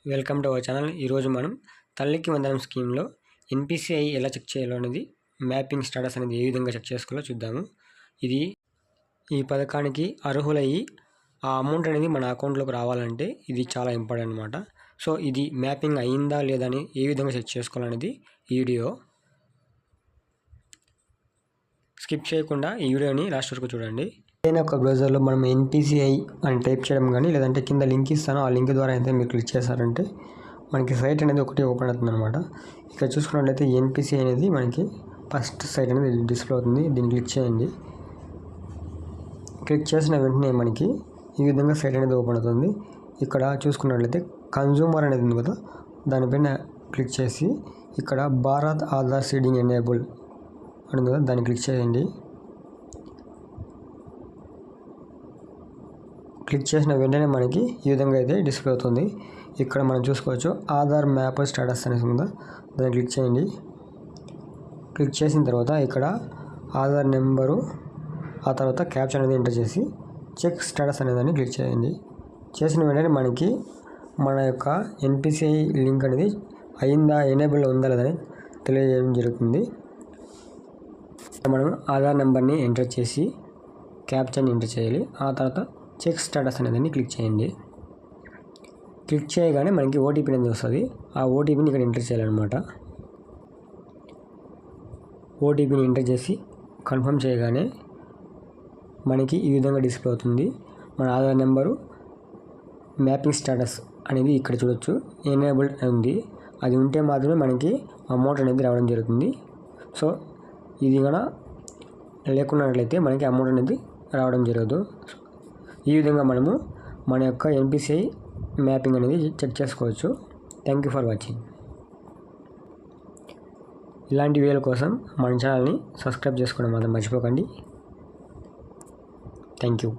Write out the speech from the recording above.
Welcome to our channel. ఈరోజు మనం తల్లికి వందనం స్కీమ్లో ఎన్పిసిఐ ఎలా చెక్ చేయాలో అనేది, మ్యాపింగ్ స్టేటస్ అనేది ఏ విధంగా చెక్ చేసుకోవాలో చూద్దాము. ఈ పథకానికి అర్హులయ్యి ఆ అమౌంట్ అనేది మన అకౌంట్లోకి రావాలంటే ఇది చాలా ఇంపార్టెంట్ అనమాట. సో ఇది మ్యాపింగ్ అయిందా లేదా అని ఏ విధంగా చెక్ చేసుకోవాలనేది ఈ వీడియో. స్కిప్ చేయకుండా ఈ వీడియోని లాస్ట్ వరకు చూడండి. ఏదైనా ఒక బ్రౌజర్లో మనం ఎన్పిసిఐ అని టైప్ చేయడం కానీ, లేదంటే కింద లింక్ ఇస్తానో ఆ లింక్ ద్వారా అయితే మీరు క్లిక్ చేశారంటే మనకి సైట్ అనేది ఒకటి ఓపెన్ అవుతుంది అనమాట. ఇక్కడ చూసుకున్నట్లయితే ఎన్పిసిఐ అనేది మనకి ఫస్ట్ సైట్ అనేది డిస్ప్లే అవుతుంది. దీన్ని క్లిక్ చేయండి. క్లిక్ చేసిన వెంటనే మనకి ఈ విధంగా సైట్ అనేది ఓపెన్ అవుతుంది. ఇక్కడ చూసుకున్నట్లయితే కన్జ్యూమర్ అనేది ఉంది కదా, దానిపైన క్లిక్ చేసి ఇక్కడ భారత్ ఆధార్ సీడింగ్ ఎనేబుల్ అని ఉంది కదా, దాన్ని క్లిక్ చేయండి. క్లిక్ చేసిన వెంటనే మనకి ఈ విధంగా అయితే డిస్ప్లే అవుతుంది. ఇక్కడ మనం చూసుకోవచ్చు ఆధార్ మ్యాప్ స్టేటస్ అనేది ఉందా, దాన్ని క్లిక్ చేయండి. క్లిక్ చేసిన తర్వాత ఇక్కడ ఆధార్ నెంబరు, ఆ తర్వాత క్యాప్చర్ అనేది ఎంటర్ చేసి చెక్ స్టేటస్ అనేదాన్ని క్లిక్ చేయండి. చేసిన వెంటనే మనకి మన యొక్క ఎన్పిసిఐ లింక్ అనేది అయిందా, ఎనేబుల్ ఉందా లేదని తెలియజేయడం జరుగుతుంది. మనం ఆధార్ నెంబర్ని ఎంటర్ చేసి క్యాప్చర్ని ఎంటర్ చేయాలి. ఆ తర్వాత చెక్ స్టేటస్ అనేదాన్ని క్లిక్ చేయండి. క్లిక్ చేయగానే మనకి ఓటీపీ అనేది వస్తుంది. ఆ ఓటీపీని ఇక్కడ ఎంటర్ చేయాలన్నమాట. ఓటీపీని ఎంటర్ చేసి కన్ఫర్మ్ చేయగానే మనకి ఈ విధంగా డిస్ప్లే అవుతుంది. మన ఆధార్ నెంబరు, మ్యాపింగ్ స్టేటస్ అనేది ఇక్కడ చూడొచ్చు. ఎనేబుల్డ్ ఉంది, అది ఉంటే మాత్రమే మనకి అమౌంట్ అనేది రావడం జరుగుతుంది. సో ఇది కూడా లేకున్నట్లయితే మనకి అమౌంట్ అనేది రావడం జరగదు. ఈ విధంగా మనము మన యొక్క ఎన్పిసిఐ మ్యాపింగ్ అనేది చెక్ చేసుకోవచ్చు. Thank you for watching. ఇలాంటి వీడియోల కోసం మన ఛానల్ని సబ్స్క్రైబ్ చేసుకోవడం మాత్రం మర్చిపోకండి. Thank you.